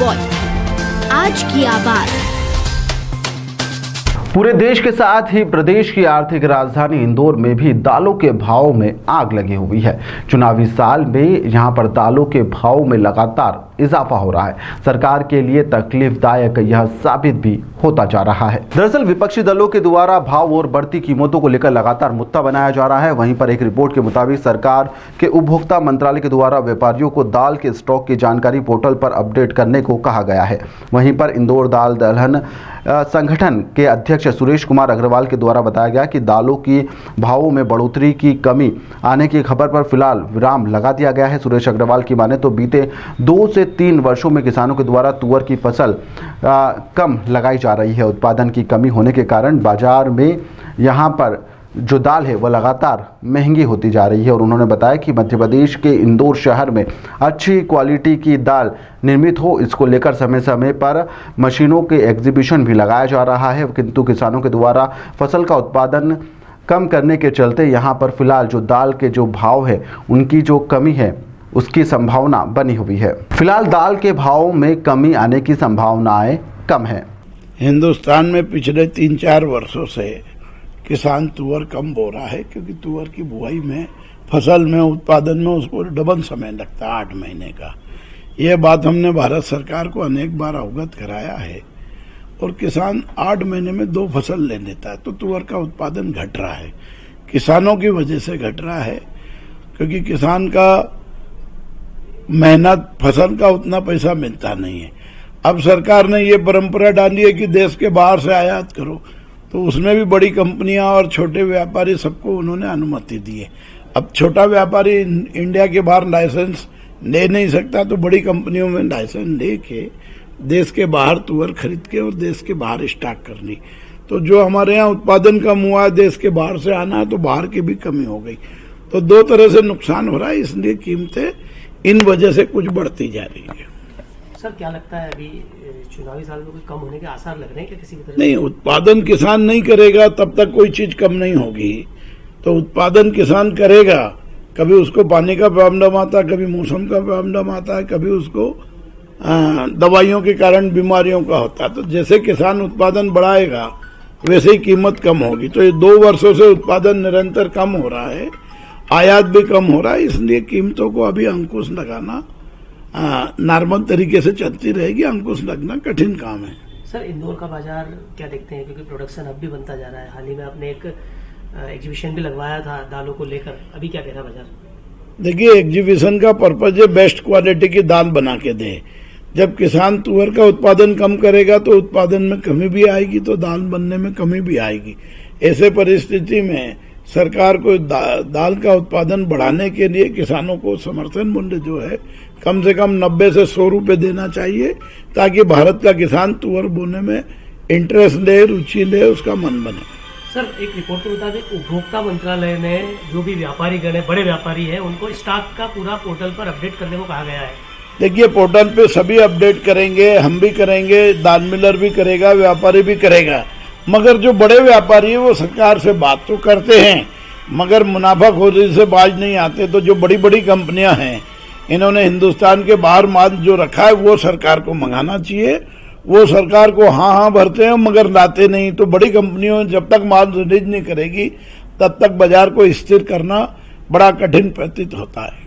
Voice, आज की आवाज। पूरे देश के साथ ही प्रदेश की आर्थिक राजधानी इंदौर में भी दालों के भाव में आग लगी हुई है। चुनावी साल में यहां पर दालों के भाव में लगातार इजाफा हो रहा है। सरकार के लिए तकलीफदायक यह साबित भी होता जा रहा है। दरअसल विपक्षी दलों के द्वारा भाव और बढ़ती कीमतों को लेकर लगातार मुद्दा बनाया जा रहा है। वहीं पर एक रिपोर्ट के मुताबिक सरकार के उपभोक्ता मंत्रालय के द्वारा व्यापारियों को दाल के स्टॉक की जानकारी पोर्टल पर अपडेट करने को कहा गया है। वहीं पर इंदौर दाल दलहन संगठन के अध्यक्ष सुरेश कुमार अग्रवाल के द्वारा बताया गया कि दालों की भावों में बढ़ोतरी की कमी आने की खबर पर फिलहाल विराम लगा दिया गया है। सुरेश अग्रवाल की माने तो बीते 2 से 3 वर्षों में किसानों के द्वारा तुअर की फसल कम लगाई जा रही है। उत्पादन की कमी होने के कारण बाजार में यहाँ पर जो दाल है वह लगातार महंगी होती जा रही है। और उन्होंने बताया कि मध्य प्रदेश के इंदौर शहर में अच्छी क्वालिटी की दाल निर्मित हो, इसको लेकर समय समय पर मशीनों के एग्जीबिशन भी लगाया जा रहा है। किंतु किसानों के द्वारा फसल का उत्पादन कम करने के चलते यहाँ पर फिलहाल जो दाल के जो भाव है उनकी जो कमी है उसकी संभावना बनी हुई है। फिलहाल दाल के भाव में कमी आने की संभावनाएं कम है। हिंदुस्तान में पिछले 3-4 वर्षों से किसान तुअर कम बो रहा है, क्योंकि तुअर की बुआई में, फसल में, उत्पादन में उसको डबल समय लगता है, 8 महीने का। ये बात हमने भारत सरकार को अनेक बार अवगत कराया है। और किसान 8 महीने में 2 फसल ले लेता है, तो तुअर का उत्पादन घट रहा है। किसानों की वजह से घट रहा है, क्योंकि किसान का मेहनत, फसल का उतना पैसा मिलता नहीं है। अब सरकार ने ये परंपरा डाली है कि देश के बाहर से आयात करो, तो उसमें भी बड़ी कंपनियां और छोटे व्यापारी सबको उन्होंने अनुमति दी है। अब छोटा व्यापारी इंडिया के बाहर लाइसेंस ले नहीं सकता, तो बड़ी कंपनियों में लाइसेंस लेके देश के बाहर तुअर खरीद के और देश के बाहर स्टॉक करनी। तो जो हमारे यहाँ उत्पादन कम हुआ है, देश के बाहर से आना है, तो बाहर की भी कमी हो गई। तो 2 तरह से नुकसान हो रहा है, इसलिए कीमतें इन वजह से कुछ बढ़ती जा रही है। सर क्या लगता है अभी चुनावी साल में कोई कम होने के आसार लग रहे हैं क्या किसी भी तरह? नहीं, उत्पादन किसान नहीं करेगा तब तक कोई चीज कम नहीं होगी। तो उत्पादन किसान करेगा, कभी उसको पानी का प्रॉब्लम आता है, कभी मौसम का प्रॉब्लम आता है, कभी उसको दवाइयों के कारण बीमारियों का होता है। तो जैसे किसान उत्पादन बढ़ाएगा वैसे ही कीमत कम होगी। तो ये 2 वर्षों से उत्पादन निरंतर कम हो रहा है, आयात भी कम हो रहा है, इसलिए कीमतों को अभी अंकुश लगाना नॉर्मल तरीके से चलती रहेगी। अंकुश लगना कठिन काम है। सर इंदौर का बाजार क्या देखते हैं, क्योंकि प्रोडक्शन अब भी बनता जा रहा है। हाल ही में आपने एक एग्जीबिशन भी लगवाया था दालों को लेकर, अभी क्या कह रहा बाजार? देखिए, एग्जीबिशन का पर्पज है बेस्ट क्वालिटी की दाल बना के दे। जब किसान तुअर का उत्पादन कम करेगा तो उत्पादन में कमी भी आएगी, तो दाल बनने में कमी भी आएगी। ऐसे परिस्थिति में सरकार को दाल का उत्पादन बढ़ाने के लिए किसानों को समर्थन मूल्य जो है कम से कम 90 से 100 रुपए देना चाहिए, ताकि भारत का किसान तुअर बोने में इंटरेस्ट ले, रुचि ले, उसका मन बने। सर एक रिपोर्ट के मुताबिक उपभोक्ता मंत्रालय ने जो भी व्यापारी गण है, बड़े व्यापारी है, उनको स्टॉक का पूरा पोर्टल पर अपडेट करने को कहा गया है। देखिए, पोर्टल पे सभी अपडेट करेंगे, हम भी करेंगे, दाल मिलर भी करेगा, व्यापारी भी करेगा। मगर जो बड़े व्यापारी है वो सरकार से बात तो करते हैं, मगर मुनाफाखोरी से बाज नहीं आते। तो जो बड़ी बड़ी कंपनियां हैं, इन्होंने हिंदुस्तान के बाहर माल जो रखा है वो सरकार को मंगाना चाहिए। वो सरकार को हाँ भरते हैं, मगर लाते नहीं। तो बड़ी कंपनियों जब तक माल रिलीज नहीं करेगी तब तक बाजार को स्थिर करना बड़ा कठिन प्रतीत होता है।